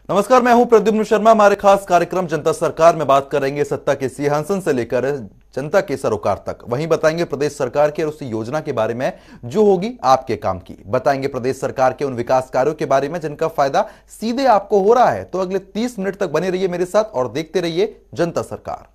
नमस्कार, मैं हूं प्रद्युम्न शर्मा। हमारे खास कार्यक्रम जनता सरकार में बात करेंगे सत्ता के सिंहासन से लेकर जनता के सरोकार तक। वहीं बताएंगे प्रदेश सरकार की उस योजना के बारे में जो होगी आपके काम की। बताएंगे प्रदेश सरकार के उन विकास कार्यों के बारे में जिनका फायदा सीधे आपको हो रहा है। तो अगले 30 मिनट तक बने रहिए मेरे साथ और देखते रहिए जनता सरकार।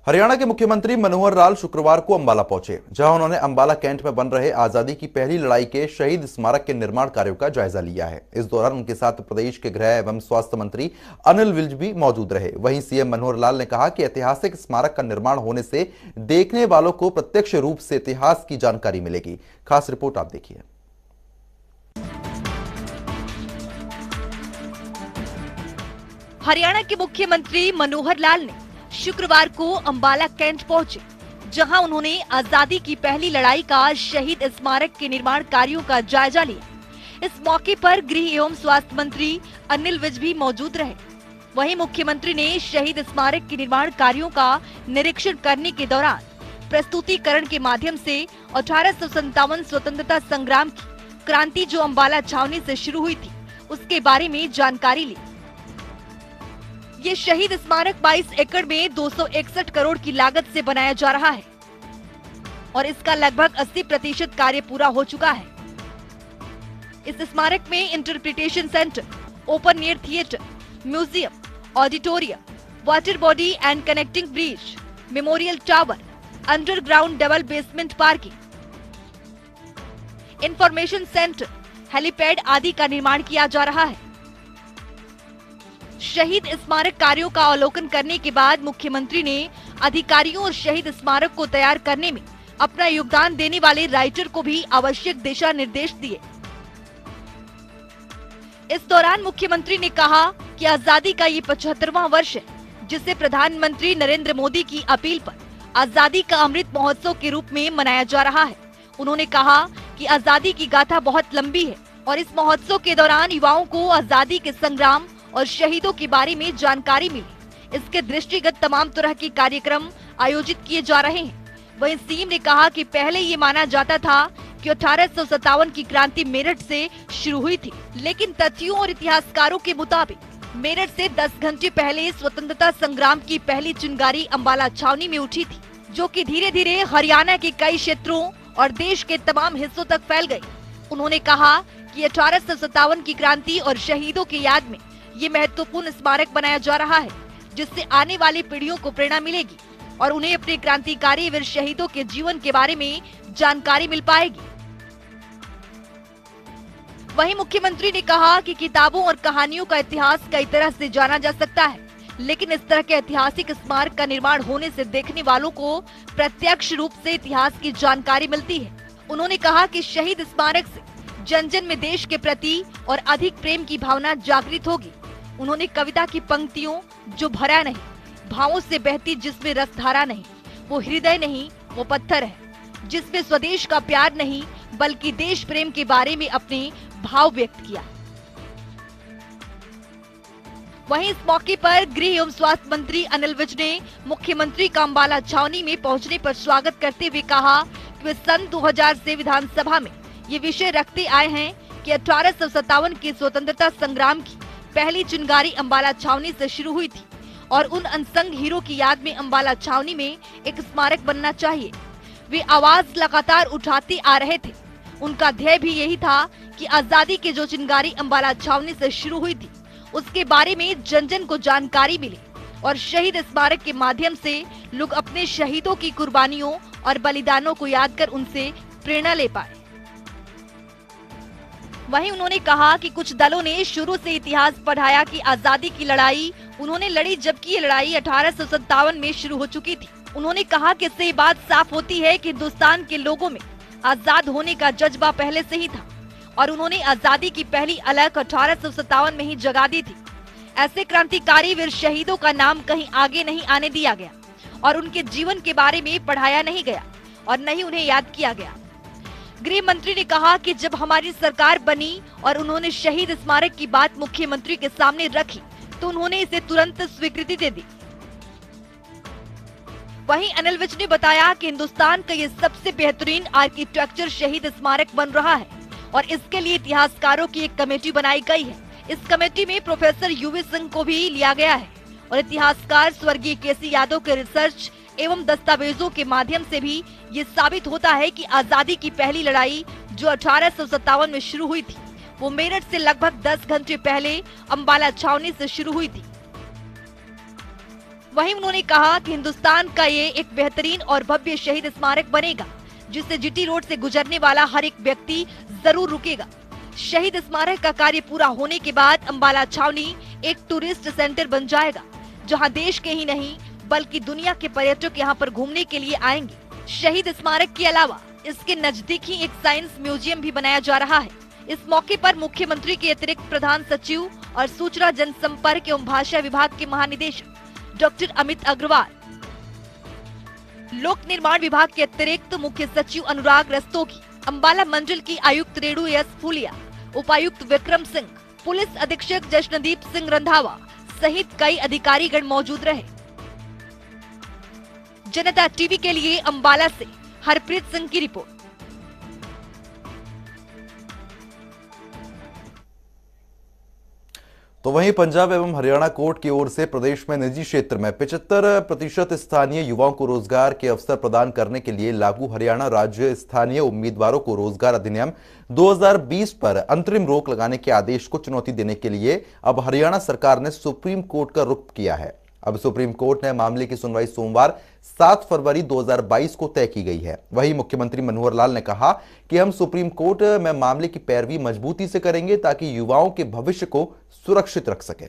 हरियाणा के मुख्यमंत्री मनोहर लाल शुक्रवार को अंबाला पहुंचे, जहां उन्होंने अंबाला कैंट में बन रहे आजादी की पहली लड़ाई के शहीद स्मारक के निर्माण कार्यों का जायजा लिया है। इस दौरान उनके साथ प्रदेश के गृह एवं स्वास्थ्य मंत्री अनिल विज भी मौजूद रहे। वहीं सीएम मनोहर लाल ने कहा कि ऐतिहासिक स्मारक का निर्माण होने से देखने वालों को प्रत्यक्ष रूप से इतिहास की जानकारी मिलेगी। खास रिपोर्ट आप देखिए। हरियाणा के मुख्यमंत्री मनोहर लाल ने शुक्रवार को अंबाला कैंट पहुंचे, जहां उन्होंने आजादी की पहली लड़ाई का शहीद स्मारक के निर्माण कार्यों का जायजा लिया। इस मौके पर गृह एवं स्वास्थ्य मंत्री अनिल विज भी मौजूद रहे। वहीं मुख्यमंत्री ने शहीद स्मारक के निर्माण कार्यों का निरीक्षण करने के दौरान प्रस्तुतिकरण के माध्यम से 1857 स्वतंत्रता संग्राम की क्रांति जो अंबाला छावनी से शुरू हुई थी उसके बारे में जानकारी ली। ये शहीद स्मारक 22 एकड़ में 261 करोड़ की लागत से बनाया जा रहा है और इसका लगभग 80% कार्य पूरा हो चुका है। इस स्मारक में interpretation centre, open air theatre, museum, auditorium, water body and connecting bridge, memorial tower, underground double basement parking, information centre, helipad आदि का निर्माण किया जा रहा है। शहीद स्मारक कार्यों का अवलोकन करने के बाद मुख्यमंत्री ने अधिकारियों और शहीद स्मारक को तैयार करने में अपना योगदान देने वाले राइटर को भी आवश्यक दिशा निर्देश दिए। इस दौरान मुख्यमंत्री ने कहा कि आजादी का ये 75वां वर्ष है, जिसे प्रधानमंत्री नरेंद्र मोदी की अपील पर आजादी का अमृत महोत्सव के रूप में मनाया जा रहा है। उन्होंने कहा कि आजादी की गाथा बहुत लंबी है और इस महोत्सव के दौरान युवाओं को आजादी के संग्राम और शहीदों के बारे में जानकारी मिली। इसके दृष्टिगत तमाम तरह के कार्यक्रम आयोजित किए जा रहे हैं। वहीं सीएम ने कहा कि पहले ये माना जाता था कि 1857 की क्रांति मेरठ से शुरू हुई थी, लेकिन तथ्यों और इतिहासकारों के मुताबिक मेरठ से 10 घंटे पहले स्वतंत्रता संग्राम की पहली चिंगारी अंबाला छावनी में उठी थी, जो कि धीरे धीरे हरियाणा के कई क्षेत्रों और देश के तमाम हिस्सों तक फैल गई। उन्होंने कहा कि 1857 की क्रांति और शहीदों की याद में ये महत्वपूर्ण स्मारक बनाया जा रहा है, जिससे आने वाली पीढ़ियों को प्रेरणा मिलेगी और उन्हें अपने क्रांतिकारी वीर शहीदों के जीवन के बारे में जानकारी मिल पाएगी। वहीं मुख्यमंत्री ने कहा कि किताबों और कहानियों का इतिहास कई तरह से जाना जा सकता है, लेकिन इस तरह के ऐतिहासिक स्मारक का निर्माण होने से देखने वालों को प्रत्यक्ष रूप से इतिहास की जानकारी मिलती है। उन्होंने कहा कि शहीद स्मारक से जन जन में देश के प्रति और अधिक प्रेम की भावना जागृत होगी। उन्होंने कविता की पंक्तियों जो भरा नहीं, भावों से बहती जिसमें रसधारा नहीं, वो हृदय नहीं वो पत्थर है, जिसमें स्वदेश का प्यार नहीं बल्कि देश प्रेम के बारे में अपने भाव व्यक्त किया। वहीं इस मौके पर गृह एवं स्वास्थ्य मंत्री अनिल विज ने मुख्यमंत्री का अंबाला छावनी में पहुंचने पर स्वागत करते हुए कहा कि वे सन 2000 से विधानसभा में ये विषय रखते आए हैं कि 1857 के स्वतंत्रता संग्राम की पहली चिंगारी अंबाला छावनी से शुरू हुई थी और उन अनसंग हीरो की याद में अंबाला छावनी में एक स्मारक बनना चाहिए। वे आवाज लगातार उठाते आ रहे थे। उनका ध्येय भी यही था कि आजादी की जो चिंगारी अंबाला छावनी से शुरू हुई थी उसके बारे में जन जन को जानकारी मिले और शहीद स्मारक के माध्यम से लोग अपने शहीदों की कुर्बानियों और बलिदानों को याद कर उनसे प्रेरणा ले पाए। वहीं उन्होंने कहा कि कुछ दलों ने शुरू से इतिहास पढ़ाया कि आजादी की लड़ाई उन्होंने लड़ी, जबकि ये लड़ाई 1857 में शुरू हो चुकी थी। उन्होंने कहा कि इससे ये बात साफ होती है कि हिंदुस्तान के लोगों में आजाद होने का जज्बा पहले से ही था और उन्होंने आजादी की पहली अलख 1857 में ही जगा दी थी। ऐसे क्रांतिकारी वीर शहीदों का नाम कहीं आगे नहीं आने दिया गया और उनके जीवन के बारे में पढ़ाया नहीं गया और न ही उन्हें याद किया गया। गृह मंत्री ने कहा कि जब हमारी सरकार बनी और उन्होंने शहीद स्मारक की बात मुख्यमंत्री के सामने रखी तो उन्होंने इसे तुरंत स्वीकृति दे दी। वहीं अनिल विज ने बताया कि हिंदुस्तान का ये सबसे बेहतरीन आर्किटेक्चर शहीद स्मारक बन रहा है और इसके लिए इतिहासकारों की एक कमेटी बनाई गई है। इस कमेटी में प्रोफेसर यूवी सिंह को भी लिया गया है और इतिहासकार स्वर्गीय केसी यादव के रिसर्च एवं दस्तावेजों के माध्यम से भी ये साबित होता है कि आजादी की पहली लड़ाई जो 1857 में शुरू हुई थी, वो मेरठ से लगभग 10 घंटे पहले अंबाला छावनी से शुरू हुई थी। वहीं उन्होंने कहा कि हिंदुस्तान का ये एक बेहतरीन और भव्य शहीद स्मारक बनेगा, जिससे जीटी रोड से गुजरने वाला हर एक व्यक्ति जरूर रुकेगा। शहीद स्मारक का कार्य पूरा होने के बाद अंबाला छावनी एक टूरिस्ट सेंटर बन जाएगा, जहां देश के ही नहीं बल्कि दुनिया के पर्यटक यहां पर घूमने के लिए आएंगे। शहीद स्मारक के अलावा इसके नजदीक ही एक साइंस म्यूजियम भी बनाया जा रहा है। इस मौके पर मुख्यमंत्री के अतिरिक्त प्रधान सचिव और सूचना जनसंपर्क एवं भाषा विभाग के महानिदेशक डॉक्टर अमित अग्रवाल, लोक निर्माण विभाग के अतिरिक्त मुख्य सचिव अनुराग रस्तोगी, अंबाला मंडल की आयुक्त रेणु एस फूलिया, उपायुक्त विक्रम सिंह, पुलिस अधीक्षक जशनदीप सिंह रंधावा सहित कई अधिकारीगण मौजूद रहे। जनता टीवी के लिए अंबाला से हरप्रीत सिंह की रिपोर्ट। तो वहीं पंजाब एवं हरियाणा कोर्ट की ओर से प्रदेश में निजी क्षेत्र में 75% स्थानीय युवाओं को रोजगार के अवसर प्रदान करने के लिए लागू हरियाणा राज्य स्थानीय उम्मीदवारों को रोजगार अधिनियम 2020 पर अंतरिम रोक लगाने के आदेश को चुनौती देने के लिए अब हरियाणा सरकार ने सुप्रीम कोर्ट का रुख किया है। अब सुप्रीम कोर्ट ने मामले की सुनवाई सोमवार 7 फरवरी 2022 को तय की गई है। वहीं मुख्यमंत्री मनोहर लाल ने कहा कि हम सुप्रीम कोर्ट में मामले की पैरवी मजबूती से करेंगे ताकि युवाओं के भविष्य को सुरक्षित रख सके।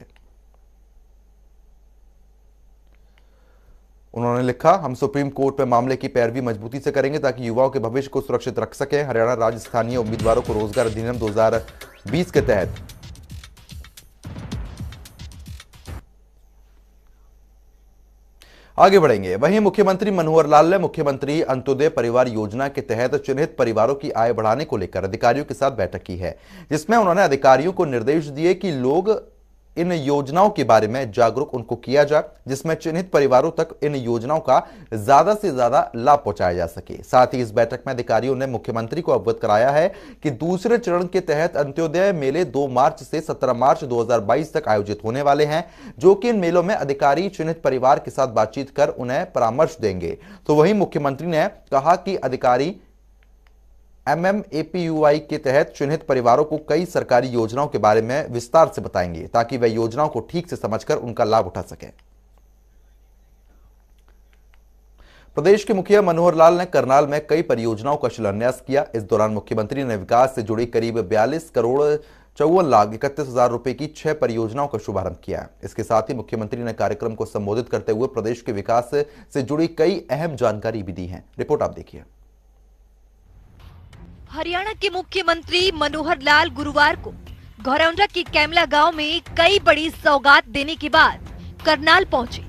उन्होंने लिखा, हम सुप्रीम कोर्ट में मामले की पैरवी मजबूती से करेंगे ताकि युवाओं के भविष्य को सुरक्षित रख सके। हरियाणा राज्य स्थानीय उम्मीदवारों को रोजगार अधिनियम 2020 के तहत आगे बढ़ेंगे। वहीं मुख्यमंत्री मनोहर लाल ने मुख्यमंत्री अंत्योदय परिवार योजना के तहत चिन्हित परिवारों की आय बढ़ाने को लेकर अधिकारियों के साथ बैठक की है, जिसमें उन्होंने अधिकारियों को निर्देश दिए कि लोग इन योजनाओं के बारे में जागरूक उनको किया जाए, जिसमें चिन्हित परिवारों तक इन योजनाओं का ज्यादा से ज्यादा लाभ पहुंचाया जा सके। साथ ही इस बैठक में अधिकारियों ने मुख्यमंत्री को अवगत कराया है कि दूसरे चरण के तहत अंत्योदय मेले 2 मार्च से 17 मार्च 2022 तक आयोजित होने वाले हैं, जो कि इन मेलों में अधिकारी चिन्हित परिवार के साथ बातचीत कर उन्हें परामर्श देंगे। तो वहीं मुख्यमंत्री ने कहा कि अधिकारी MMAPUI के तहत चिन्हित परिवारों को कई सरकारी योजनाओं के बारे में विस्तार से बताएंगे ताकि वे योजनाओं को ठीक से समझकर उनका लाभ उठा सकें। प्रदेश के मुखिया मनोहर लाल ने करनाल में कई परियोजनाओं का शिलान्यास किया। इस दौरान मुख्यमंत्री ने विकास से जुड़ी करीब 42 करोड़ 54 लाख 31 हजार रुपए की 6 परियोजनाओं का शुभारंभ किया। इसके साथ ही मुख्यमंत्री ने कार्यक्रम को संबोधित करते हुए प्रदेश के विकास से जुड़ी कई अहम जानकारी भी दी है। रिपोर्ट आप देखिए। हरियाणा के मुख्यमंत्री मनोहर लाल गुरुवार को घरौंडा के कैमला गांव में कई बड़ी सौगात देने के बाद करनाल पहुंचे,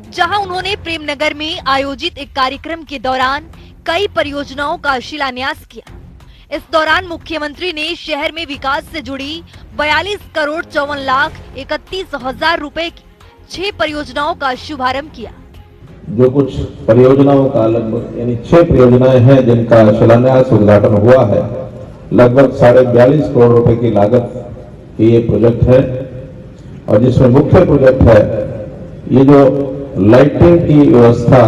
जहां उन्होंने प्रेमनगर में आयोजित एक कार्यक्रम के दौरान कई परियोजनाओं का शिलान्यास किया। इस दौरान मुख्यमंत्री ने शहर में विकास से जुड़ी 42 करोड़ 54 लाख 31 हजार रुपए की 6 परियोजनाओं का शुभारंभ किया। जो कुछ परियोजनाओं का लगभग यानी 6 परियोजनाएं हैं जिनका शिलान्यास उद्घाटन हुआ है, लगभग 42.5 करोड़ रुपए की लागत की ये प्रोजेक्ट है। और जिसमें मुख्य प्रोजेक्ट है ये जो लाइटिंग की व्यवस्था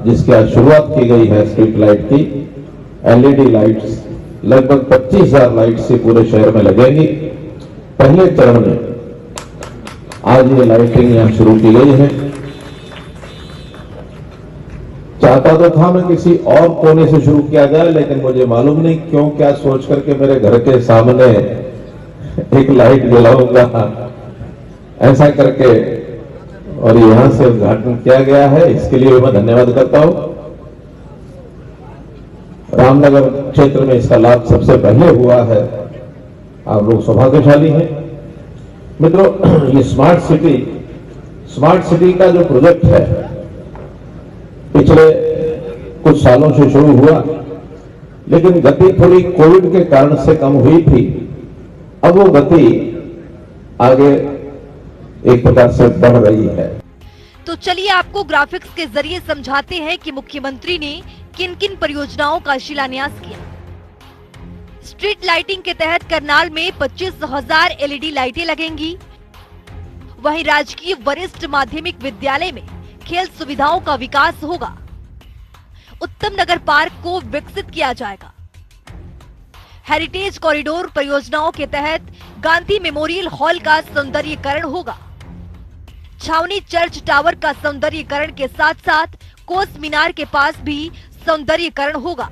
जिसकी आज शुरुआत की गई है, स्ट्रीट लाइट की LED लाइट्स, लगभग 25,000 लाइट से पूरे शहर में लगेंगी। पहले चरण में आज ये लाइटिंग यहाँ शुरू की गई है। चाहता तो था मैं किसी और कोने से शुरू किया जाए, लेकिन मुझे मालूम नहीं क्यों क्या सोच करके मेरे घर के सामने एक लाइट जलाऊंगा ऐसा करके और यहां से उद्घाटन किया गया है। इसके लिए मैं धन्यवाद करता हूं। रामनगर क्षेत्र में इसका लाभ सबसे पहले हुआ है। आप लोग सौभाग्यशाली हैं। मित्रों, ये स्मार्ट सिटी का जो प्रोजेक्ट है पिछले कुछ सालों से शुरू हुआ, लेकिन गति थोड़ी कोविड के कारण से कम हुई थी। अब वो गति आगे एक प्रकार से बढ़ रही है। तो चलिए आपको ग्राफिक्स के जरिए समझाते हैं कि मुख्यमंत्री ने किन किन परियोजनाओं का शिलान्यास किया। स्ट्रीट लाइटिंग के तहत करनाल में 25,000 एलईडी लाइटें लगेंगी। वहीं राजकीय वरिष्ठ माध्यमिक विद्यालय में खेल सुविधाओं का विकास होगा। उत्तम नगर पार्क को विकसित किया जाएगा। हेरिटेज कॉरिडोर परियोजनाओं के तहत गांधी मेमोरियल हॉल का सौंदर्यीकरण होगा। छावनी चर्च टावर का सौंदर्यीकरण के साथ साथ कोस मीनार के पास भी सौंदर्यीकरण होगा।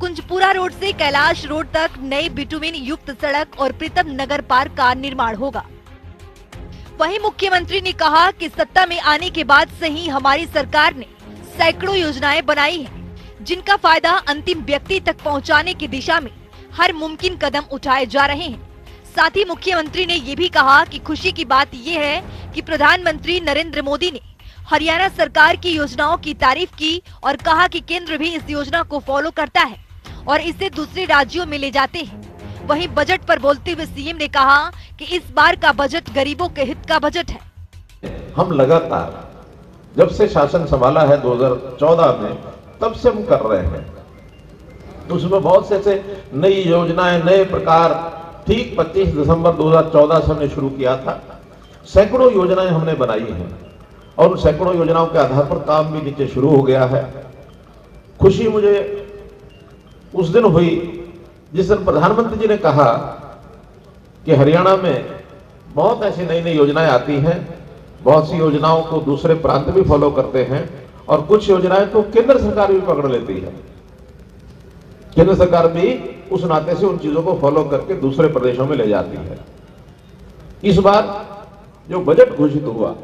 कुंजपुरा रोड से कैलाश रोड तक नई बिटुमिन युक्त सड़क और प्रीतम नगर पार्क का निर्माण होगा। वहीं मुख्यमंत्री ने कहा कि सत्ता में आने के बाद से ही हमारी सरकार ने सैकड़ों योजनाएं बनाई हैं, जिनका फायदा अंतिम व्यक्ति तक पहुंचाने की दिशा में हर मुमकिन कदम उठाए जा रहे हैं। साथ ही मुख्यमंत्री ने ये भी कहा कि खुशी की बात ये है कि प्रधानमंत्री नरेंद्र मोदी ने हरियाणा सरकार की योजनाओं की तारीफ की और कहा कि केंद्र भी इस योजना को फॉलो करता है और इसे दूसरे राज्यों में ले जाते हैं। वहीं बजट पर बोलते हुए सीएम ने कहा कि इस बार का बजट गरीबों के हित का बजट है। हम लगातार जब से शासन संभाला है 2014 में, तब से हम कर रहे हैं। तो उसमें बहुत से ऐसे नई योजनाएं, नए प्रकार, ठीक 25 दिसंबर 2014 से हमने शुरू किया था। सैकड़ों योजनाएं हमने बनाई हैं और उन सैकड़ों योजनाओं के आधार पर काम भी नीचे शुरू हो गया है। खुशी मुझे उस दिन हुई जिस दिन प्रधानमंत्री जी ने कहा कि हरियाणा में बहुत ऐसी नई नई योजनाएं आती हैं, बहुत सी योजनाओं को दूसरे प्रांत भी फॉलो करते हैं और कुछ योजनाएं तो केंद्र सरकार भी पकड़ लेती है। केंद्र सरकार भी उस नाते से उन चीजों को फॉलो करके दूसरे प्रदेशों में ले जाती है। इस बार जो बजट घोषित हुआ,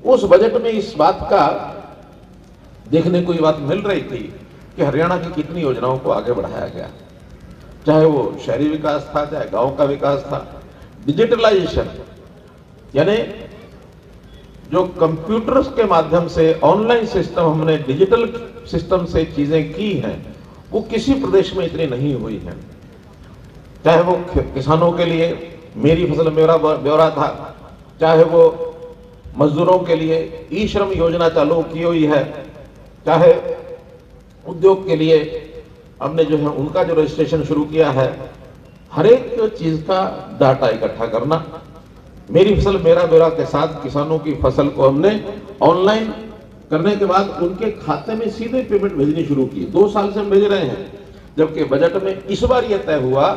उस बजट में इस बात का देखने को ये बात मिल रही थी कि हरियाणा की कितनी योजनाओं को आगे बढ़ाया गया, चाहे वो शहरी विकास था, चाहे गांव का विकास था। डिजिटलाइजेशन यानी जो कंप्यूटर्स के माध्यम से ऑनलाइन सिस्टम, हमने डिजिटल सिस्टम से चीजें की हैं, वो किसी प्रदेश में इतनी नहीं हुई है। चाहे वो किसानों के लिए मेरी फसल मेरा ब्यौरा था, चाहे वो मजदूरों के लिए ई श्रम योजना चालू की हुई है, चाहे उद्योग के लिए हमने जो है उनका जो रजिस्ट्रेशन शुरू किया है। हर एक चीज का डाटा इकट्ठा करना, मेरी फसल मेरा ब्यौरा के साथ किसानों की फसल को हमने ऑनलाइन करने के बाद उनके खाते में सीधे पेमेंट भेजनी शुरू की। 2 साल से हम भेज रहे हैं, जबकि बजट में इस बार यह तय हुआ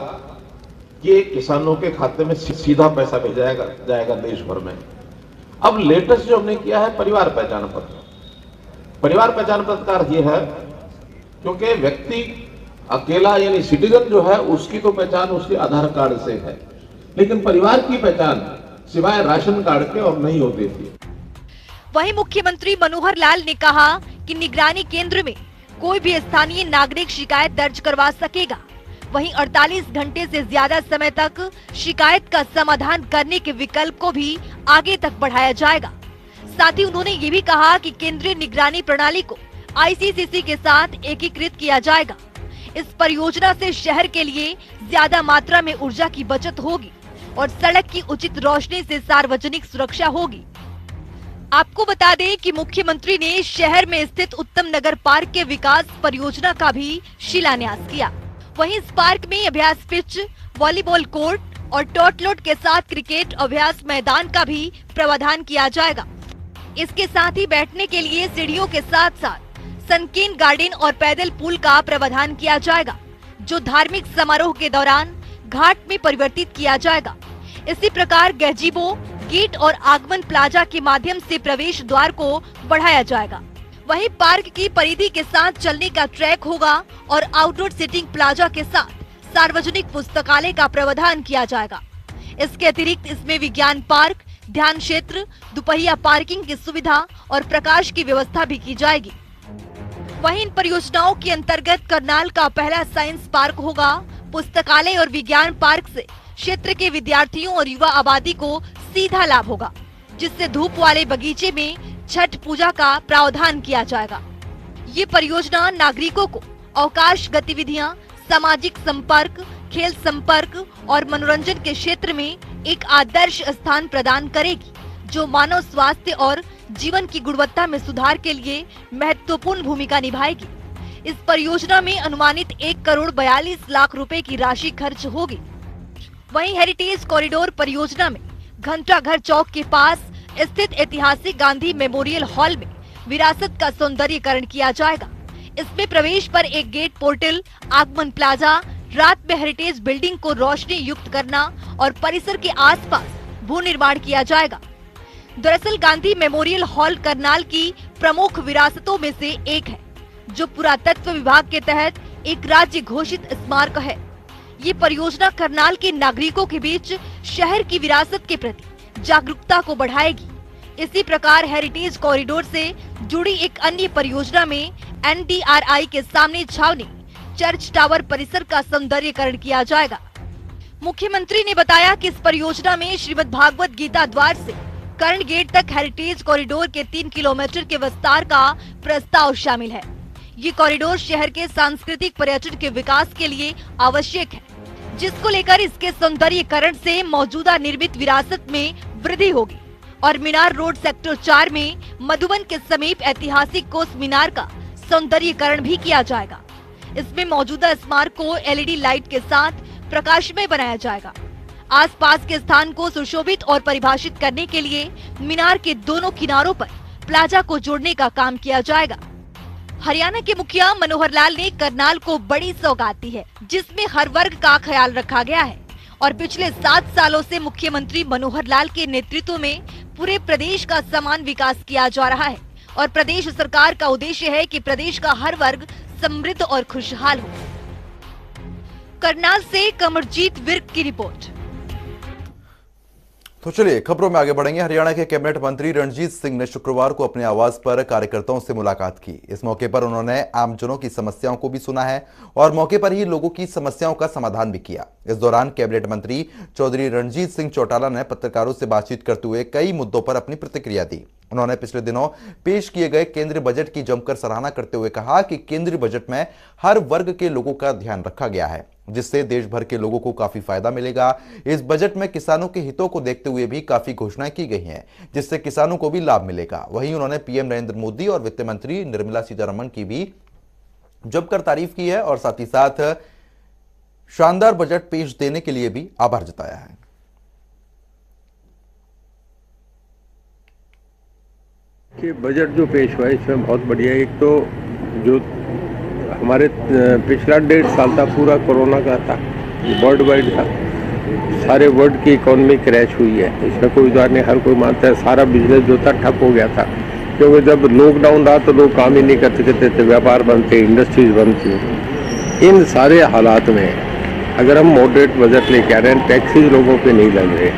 कि किसानों के खाते में सीधा पैसा भेजा जाएगा देश भर में। अब लेटेस्ट जो हमने किया है परिवार पहचान पत्र। परिवार पहचान पत्र का अर्थ यह है क्योंकि व्यक्ति अकेला यानी सिटीजन जो है उसकी तो पहचान उसके आधार कार्ड से है, लेकिन परिवार की पहचान सिवाय राशन कार्ड के और नहीं होती थी। वहीं मुख्यमंत्री मनोहर लाल ने कहा कि निगरानी केंद्र में कोई भी स्थानीय नागरिक शिकायत दर्ज करवा सकेगा। वहीं 48 घंटे से ज्यादा समय तक शिकायत का समाधान करने के विकल्प को भी आगे तक बढ़ाया जाएगा। साथ ही उन्होंने ये भी कहा कि केंद्रीय निगरानी प्रणाली को आईसीसीसी के साथ एकीकृत किया जाएगा। इस परियोजना से शहर के लिए ज्यादा मात्रा में ऊर्जा की बचत होगी और सड़क की उचित रोशनी से सार्वजनिक सुरक्षा होगी। आपको बता दें कि मुख्यमंत्री ने शहर में स्थित उत्तम नगर पार्क के विकास परियोजना का भी शिलान्यास किया। वहीं इस पार्क में अभ्यास पिच, वॉलीबॉल कोर्ट और टॉटलोट के साथ क्रिकेट अभ्यास मैदान का भी प्रावधान किया जाएगा। इसके साथ ही बैठने के लिए सीढ़ियों के साथ साथ सनकेन गार्डन और पैदल पुल का प्रावधान किया जाएगा, जो धार्मिक समारोह के दौरान घाट में परिवर्तित किया जाएगा। इसी प्रकार गहजीबो, गेट और आगमन प्लाजा के माध्यम से प्रवेश द्वार को बढ़ाया जाएगा। वहीं पार्क की परिधि के साथ चलने का ट्रैक होगा और आउटडोर सिटिंग प्लाजा के साथ सार्वजनिक पुस्तकालय का प्रावधान किया जाएगा। इसके अतिरिक्त इसमें विज्ञान पार्क, ध्यान क्षेत्र, दुपहिया पार्किंग की सुविधा और प्रकाश की व्यवस्था भी की जाएगी। वहीं इन परियोजनाओं के अंतर्गत करनाल का पहला साइंस पार्क होगा। पुस्तकालय और विज्ञान पार्क से क्षेत्र के विद्यार्थियों और युवा आबादी को सीधा लाभ होगा, जिससे धूप वाले बगीचे में छठ पूजा का प्रावधान किया जाएगा। ये परियोजना नागरिकों को अवकाश गतिविधियां, सामाजिक संपर्क, खेल संपर्क और मनोरंजन के क्षेत्र में एक आदर्श स्थान प्रदान करेगी, जो मानव स्वास्थ्य और जीवन की गुणवत्ता में सुधार के लिए महत्वपूर्ण भूमिका निभाएगी। इस परियोजना में अनुमानित 1,42,00,000 रुपए की राशि खर्च होगी। वहीं हेरिटेज कॉरिडोर परियोजना में घंटाघर चौक के पास स्थित ऐतिहासिक गांधी मेमोरियल हॉल में विरासत का सौंदर्यीकरण किया जाएगा। इसमें प्रवेश पर एक गेट पोर्टल, आगमन प्लाजा, रात में हेरिटेज बिल्डिंग को रोशनी युक्त करना और परिसर के आसपास भू निर्माण किया जाएगा। दरअसल गांधी मेमोरियल हॉल करनाल की प्रमुख विरासतों में से एक है, जो पुरातत्व विभाग के तहत एक राज्य घोषित स्मारक है। ये परियोजना करनाल के नागरिकों के बीच शहर की विरासत के प्रति जागरूकता को बढ़ाएगी। इसी प्रकार हेरिटेज कॉरिडोर से जुड़ी एक अन्य परियोजना में NDRI के सामने छावनी चर्च टावर परिसर का सौंदर्यीकरण किया जाएगा। मुख्यमंत्री ने बताया कि इस परियोजना में श्रीमद् भागवत गीता द्वार से कर्ण गेट तक हेरिटेज कॉरिडोर के 3 किलोमीटर के विस्तार का प्रस्ताव शामिल है। ये कॉरिडोर शहर के सांस्कृतिक पर्यटन के विकास के लिए आवश्यक है, जिसको लेकर इसके सौंदर्यीकरण से मौजूदा निर्मित विरासत में वृद्धि होगी और मीनार रोड सेक्टर 4 में मधुबन के समीप ऐतिहासिक कोस मीनार का सौंदर्यीकरण भी किया जाएगा। इसमें मौजूदा स्मारक को LED लाइट के साथ प्रकाशमय बनाया जाएगा। आसपास के स्थान को सुशोभित और परिभाषित करने के लिए मीनार के दोनों किनारों पर प्लाजा को जोड़ने का काम किया जाएगा। हरियाणा के मुखिया मनोहर लाल ने करनाल को बड़ी सौगात दी है, जिसमें हर वर्ग का ख्याल रखा गया है और पिछले 7 सालों से मुख्यमंत्री मनोहर लाल के नेतृत्व में पूरे प्रदेश का समान विकास किया जा रहा है और प्रदेश सरकार का उद्देश्य है कि प्रदेश का हर वर्ग समृद्ध और खुशहाल हो। करनाल से कमरजीत विर्क की रिपोर्ट। तो चलिए खबरों में आगे बढ़ेंगे। हरियाणा के कैबिनेट मंत्री रणजीत सिंह ने शुक्रवार को अपने आवास पर कार्यकर्ताओं से मुलाकात की। इस मौके पर उन्होंने आमजनों की समस्याओं को भी सुना है और मौके पर ही लोगों की समस्याओं का समाधान भी किया। इस दौरान कैबिनेट मंत्री चौधरी रणजीत सिंह चौटाला ने पत्रकारों से बातचीत करते हुए कई मुद्दों पर अपनी प्रतिक्रिया दी। उन्होंने पिछले दिनों पेश किए गए केंद्रीय बजट की जमकर सराहना करते हुए कहा कि केंद्रीय बजट में हर वर्ग के लोगों का ध्यान रखा गया है, जिससे देश भर के लोगों को काफी फायदा मिलेगा। इस बजट में किसानों के हितों को देखते हुए भी काफी घोषणाएं की गई हैं, जिससे किसानों को भी लाभ मिलेगा। वहीं उन्होंने पीएम नरेंद्र मोदी और वित्त मंत्री निर्मला सीतारमण की भी जमकर तारीफ की है और साथ ही साथ शानदार बजट पेश देने के लिए भी आभार जताया है। कि बजट जो पेश हुआ है इसमें बहुत बढ़िया है। एक तो जो हमारे पिछला 1.5 साल था पूरा कोरोना का था, वर्ल्ड वाइड था, सारे वर्ल्ड की इकोनॉमी क्रैश हुई है, इसमें कोई बात नहीं, हर कोई मानता है। सारा बिजनेस जो था ठप हो गया था, क्योंकि जब लॉकडाउन रहा तो लोग काम ही नहीं कर सकते थे, व्यापार बंद थे, इंडस्ट्रीज बंद थी। इन सारे हालात में अगर हम मॉडरेट बजट लेके आ रहे हैं, टैक्सेस लोगों पे नहीं लग रहे,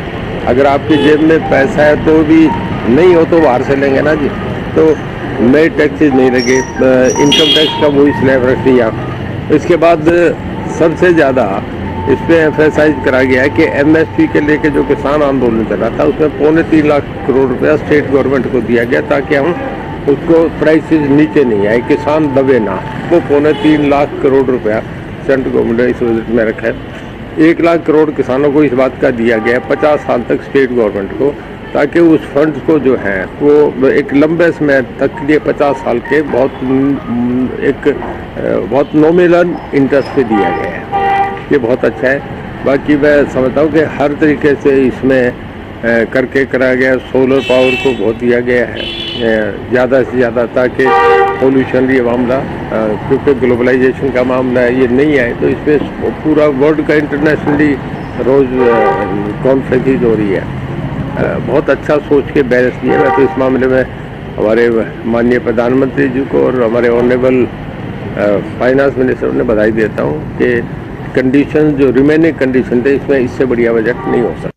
अगर आपकी जेब में पैसा है तो भी नहीं हो तो बाहर से लेंगे ना जी, तो नए टैक्सेस नहीं लगे, इनकम टैक्स का वही स्लैब रख दिया। इसके बाद सबसे ज़्यादा इस पर एम्फेसाइज करा गया है कि MSP के लेके जो किसान आंदोलन चला था उसमें 3.25 लाख करोड़ रुपया स्टेट गवर्नमेंट को दिया गया ताकि हम उसको प्राइसेस नीचे नहीं आए, किसान दबे ना। वो 3.25 लाख करोड़ रुपया सेंट्रल गवर्नमेंट ने इस बजट में रखा है। 1 लाख करोड़ किसानों को इस बात का दिया गया है 50 साल तक स्टेट गवर्नमेंट को, ताकि उस फंड को जो है वो एक लंबे समय तक के लिए 50 साल के बहुत नॉमिनल इंटरेस्ट पे दिया गया है। ये बहुत अच्छा है। बाकी मैं समझता हूँ कि हर तरीके से इसमें करके कराया गया। सोलर पावर को बहुत दिया गया है ज़्यादा से ज़्यादा, ताकि पोल्यूशन ये मामला, क्योंकि ग्लोबलाइजेशन का मामला है, ये नहीं आए तो इस पर पूरा वर्ल्ड का इंटरनेशनली रोज़ कॉन्फ्रेंस हो रही है। बहुत अच्छा सोच के बैलेंस दिया। मैं तो इस मामले में हमारे माननीय प्रधानमंत्री जी को और हमारे ऑनरेबल फाइनेंस मिनिस्टर ने बधाई देता हूँ कि कंडीशन जो रिमेनिंग कंडीशन थे इसमें इससे बढ़िया बजट नहीं हो सकता।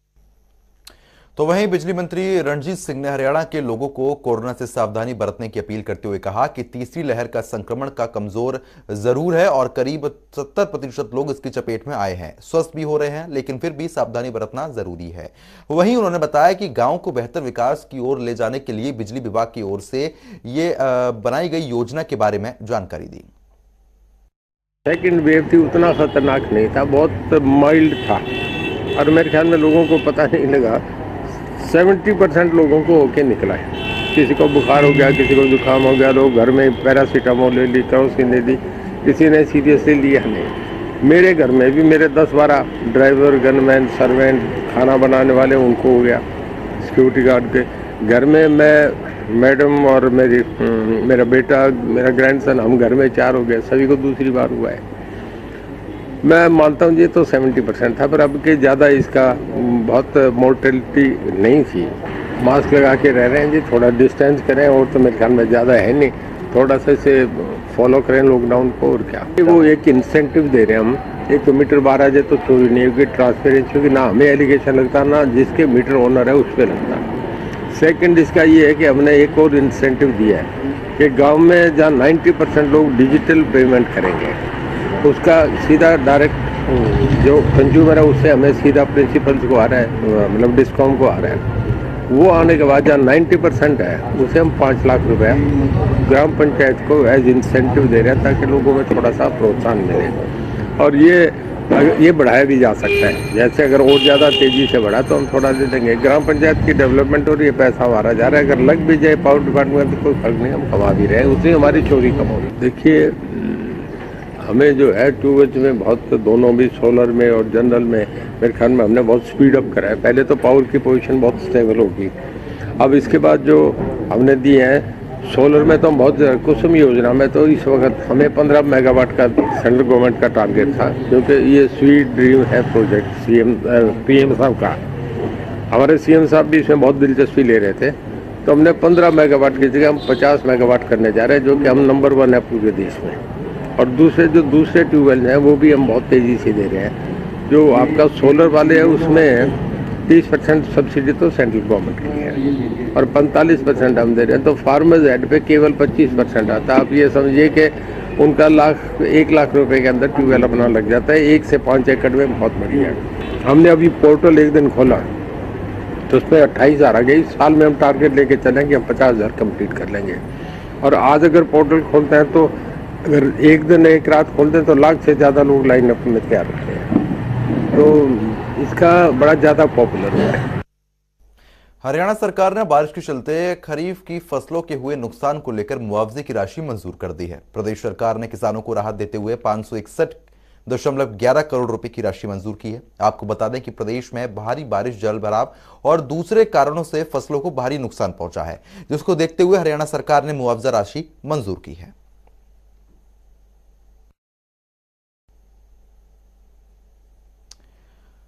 तो वहीं बिजली मंत्री रणजीत सिंह ने हरियाणा के लोगों को कोरोना से सावधानी बरतने की अपील करते हुए कहा कि तीसरी लहर का संक्रमण का कमजोर जरूर है और करीब 70% लोग इसकी चपेट में आए हैं, स्वस्थ भी हो रहे हैं, लेकिन फिर भी सावधानी बरतना जरूरी है। वहीं उन्होंने बताया कि गांव को बेहतर विकास की ओर ले जाने के लिए बिजली विभाग की ओर से ये बनाई गई योजना के बारे में जानकारी दी। सेकेंड वेव थी, उतना खतरनाक नहीं था, बहुत माइल्ड था, और मेरे ख्याल में लोगों को पता नहीं लगा, 70% लोगों को ओके निकला है। किसी को बुखार हो गया, किसी को जुकाम हो गया, लोग घर में पैरासीटामोल ले ली, कैरोसिन ले ली, किसी ने सीरियसली लिया नहीं। मेरे घर में भी मेरे 10-12 ड्राइवर, गनमैन, सर्वेंट, खाना बनाने वाले, उनको हो गया। सिक्योरिटी गार्ड के घर में मैं, मैडम और मेरा बेटा, मेरा ग्रैंडसन, हम घर में 4 हो गए, सभी को दूसरी बार हुआ है। मैं मानता हूँ ये तो 70% था, पर अब के ज़्यादा इसका बहुत मोर्टेलिटी नहीं थी। मास्क लगा के रह रहे हैं जी, थोड़ा डिस्टेंस करें, और तो मेरे ख्याल में ज़्यादा है नहीं, थोड़ा सा इसे फॉलो करें लॉकडाउन को, और क्या। वो एक इंसेंटिव दे रहे हैं हम, एक तो मीटर बाहर आ जाए तो चोरी नहीं होगी, ट्रांसपेरेंसी होगी, ना हमें एलिगेशन लगता, ना जिसके मीटर ओनर है उस पर लगता। सेकंड इसका ये है कि हमने एक और इंसेंटिव दिया है कि गांव में जहाँ 90% लोग डिजिटल पेमेंट करेंगे, उसका सीधा डायरेक्ट जो कंज्यूमर है उससे हमें सीधा प्रिंसिपल्स को आ रहा है, मतलब डिस्कॉम को आ रहा है। वो आने के बाद जहाँ 90% है उसे हम 5 लाख रुपया ग्राम पंचायत को एज इंसेंटिव दे रहे हैं, ताकि लोगों में थोड़ा सा प्रोत्साहन मिले। और ये बढ़ाया भी जा सकता है, जैसे अगर और ज़्यादा तेज़ी से बढ़ा तो हम थोड़ा दे देंगे। ग्राम पंचायत की डेवलपमेंट और ये पैसा हमारा जा रहा है, अगर लग भी जाए पावर डिपार्टमेंट में तो कोई फर्क नहीं, हम कमा भी रहे हैं, उससे हमारी चोरी कम होगी। देखिए, हमें जो है 2H में बहुत, दोनों भी सोलर में और जनरल में मेरे ख्याल में हमने बहुत स्पीड अप करा है। पहले तो पावर की पोजीशन बहुत स्टेबल होगी, अब इसके बाद जो हमने दिए हैं सोलर में तो हम बहुत, कुसुम योजना में तो इस वक्त हमें 15 मेगावाट का सेंट्रल गवर्नमेंट का टारगेट था, क्योंकि ये स्वीट ड्रीम है प्रोजेक्ट PM साहब का। हमारे CM साहब भी इसमें बहुत दिलचस्पी ले रहे थे, तो हमने 15 मेगावाट की जगह हम 50 मेगावाट करने जा रहे हैं, जो कि हम नंबर 1 है पूरे देश में। और दूसरे ट्यूबवेल हैं वो भी हम बहुत तेज़ी से दे रहे हैं। जो आपका सोलर वाले है उसमें 30% सब्सिडी तो सेंट्रल गवर्नमेंट की है और 45% हम दे रहे हैं, तो फार्मर्स हेड पे केवल 25% आता है। आप ये समझिए कि उनका 1 लाख रुपए के अंदर ट्यूबवेल अपना लग जाता है, 1 से 5 एकड़ में, बहुत बढ़िया है। हमने अभी पोर्टल एक दिन खोला तो उसमें 28,000 आ गई। इस साल में हम टारगेट लेके चलेंगे, हम 50,000 कंप्लीट कर लेंगे। और आज अगर पोर्टल खोलते हैं तो अगर एक दिन एक रात खोलते हैं तो लाख से ज़्यादा लोग लाइन अप में तैयार रहते हैं, तो इसका बड़ा ज़्यादा पॉपुलर है। हरियाणा सरकार ने बारिश के चलते खरीफ की फसलों के हुए नुकसान को लेकर मुआवजे की राशि मंजूर कर दी है। प्रदेश सरकार ने किसानों को राहत देते हुए 561.11 करोड़ रुपए की राशि मंजूर की है। आपको बता दें कि प्रदेश में भारी बारिश, जल भराव और दूसरे कारणों से फसलों को भारी नुकसान पहुंचा है, जिसको देखते हुए हरियाणा सरकार ने मुआवजा राशि मंजूर की है।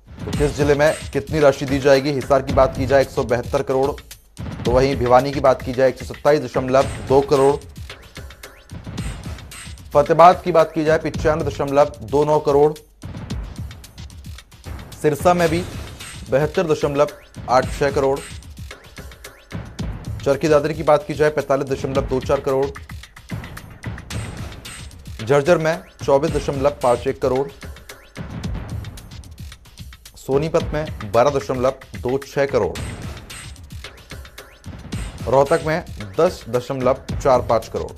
तो किस जिले में कितनी राशि दी जाएगी? हिसार की बात की जाए 172 करोड़, तो वहीं भिवानी की बात की जाए 127.2 करोड़, फतेहाबाद की बात की जाए 95.29 करोड़, सिरसा में भी 72.86 करोड़, चरखी दादरी की बात की जाए 45.24 करोड़, झज्जर में 24.51 करोड़, सोनीपत में 12.26 करोड़, रोहतक में 10.45 करोड़,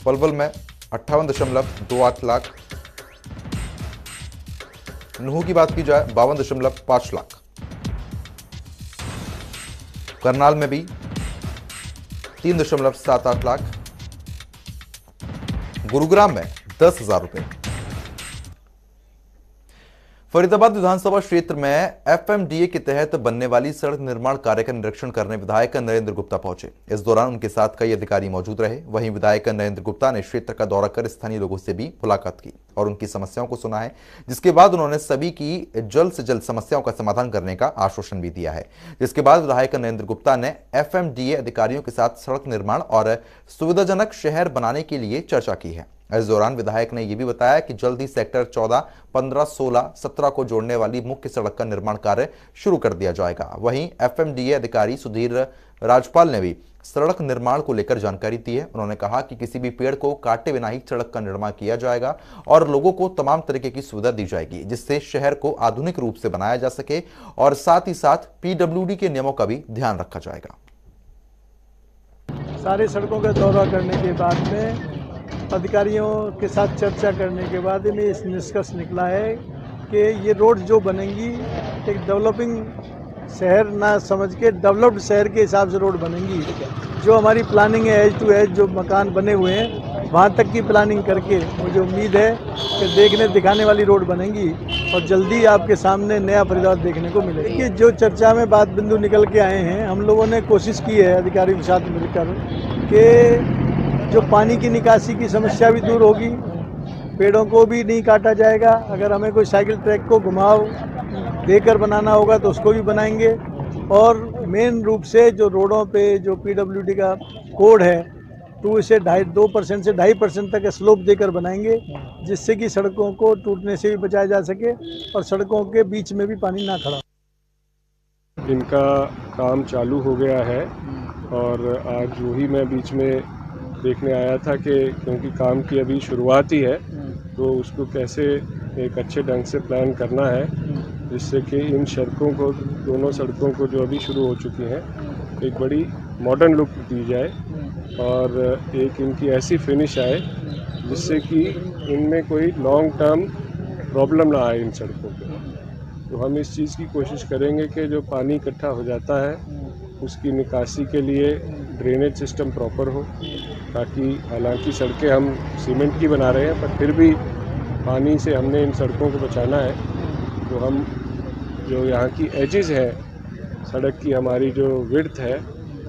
पलवल में 58.28 लाख, नुहू की बात की जाए 52.5 लाख, करनाल में भी 3.78 लाख, गुरुग्राम में 10,000 रुपए। फरीदाबाद विधानसभा क्षेत्र में FMDA के तहत बनने वाली सड़क निर्माण कार्य का निरीक्षण करने विधायक नरेंद्र गुप्ता पहुंचे। इस दौरान उनके साथ कई अधिकारी मौजूद रहे। वहीं विधायक नरेंद्र गुप्ता ने क्षेत्र का दौरा कर स्थानीय लोगों से भी मुलाकात की और उनकी समस्याओं को सुना है, जिसके बाद उन्होंने सभी की जल्द से जल्द समस्याओं का समाधान करने का आश्वासन भी दिया है। जिसके बाद विधायक नरेंद्र गुप्ता ने FMDA अधिकारियों के साथ सड़क निर्माण और सुविधाजनक शहर बनाने के लिए चर्चा की है। इस दौरान विधायक ने यह भी बताया कि जल्द ही सेक्टर 14, 15, 16, 17 को जोड़ने वाली मुख्य सड़क का निर्माण कार्य शुरू कर दिया जाएगा। वहीं FMDA अधिकारी सुधीर राजपाल ने भी सड़क निर्माण को लेकर जानकारी दी है। उन्होंने कहा कि किसी भी पेड़ को काटे बिना ही सड़क का निर्माण किया जाएगा और लोगों को तमाम तरीके की सुविधा दी जाएगी, जिससे शहर को आधुनिक रूप से बनाया जा सके और साथ ही साथ PWD के नियमों का भी ध्यान रखा जाएगा। सारी सड़कों का दौरा करने के बाद में अधिकारियों के साथ चर्चा करने के बाद में इस निष्कर्ष निकला है कि ये रोड जो बनेंगी एक डेवलपिंग शहर ना समझ के डेवलप्ड शहर के हिसाब से रोड बनेंगी। जो हमारी प्लानिंग है एज टू एज, जो मकान बने हुए हैं वहाँ तक की प्लानिंग करके मुझे उम्मीद है कि देखने दिखाने वाली रोड बनेंगी और जल्दी आपके सामने नया फरीदाबाद देखने को मिलेगा। देखिए, जो चर्चा में बात बिंदु निकल के आए हैं, हम लोगों ने कोशिश की है अधिकारियों के साथ मिलकर कि जो पानी की निकासी की समस्या भी दूर होगी, पेड़ों को भी नहीं काटा जाएगा। अगर हमें कोई साइकिल ट्रैक को घुमाव देकर बनाना होगा तो उसको भी बनाएंगे। और मेन रूप से जो रोडों पे जो पीडब्ल्यूडी का कोड है तो इसे 2% से 2.5% तक स्लोप देकर बनाएंगे, जिससे कि सड़कों को टूटने से भी बचाया जा सके और सड़कों के बीच में भी पानी ना खड़ा हो। इनका काम चालू हो गया है और आज वही मैं बीच में देखने आया था कि क्योंकि काम की अभी शुरुआत ही है तो उसको कैसे एक अच्छे ढंग से प्लान करना है, जिससे कि इन सड़कों को, दोनों सड़कों को जो अभी शुरू हो चुकी हैं, एक बड़ी मॉडर्न लुक दी जाए और एक इनकी ऐसी फिनिश आए जिससे कि इनमें कोई लॉन्ग टर्म प्रॉब्लम ना आए इन सड़कों पे। तो हम इस चीज़ की कोशिश करेंगे कि जो पानी इकट्ठा हो जाता है उसकी निकासी के लिए ड्रेनेज सिस्टम प्रॉपर हो, ताकि हालांकि सड़कें हम सीमेंट की बना रहे हैं पर फिर भी पानी से हमने इन सड़कों को बचाना है। तो हम जो यहाँ की एजेस है सड़क की, हमारी जो विड्थ है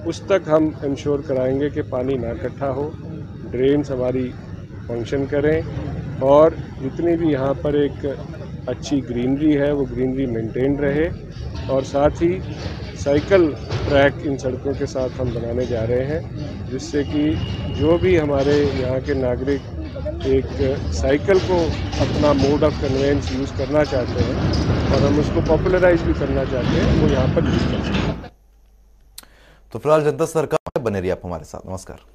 उस तक हम इंश्योर कराएंगे कि पानी ना इकट्ठा हो, ड्रेन्स हमारी फंक्शन करें और जितनी भी यहाँ पर एक अच्छी ग्रीनरी है वो ग्रीनरी मेंटेन रहे। और साथ ही साइकिल ट्रैक इन सड़कों के साथ हम बनाने जा रहे हैं, जिससे कि जो भी हमारे यहाँ के नागरिक एक साइकिल को अपना मोड ऑफ कन्वेंस यूज़ करना चाहते हैं और हम उसको पॉपुलराइज भी करना चाहते हैं, वो यहाँ पर यूज़ कर सकते हैं। तो फिलहाल जनता सरकार बने रहिए आप हमारे साथ। नमस्कार।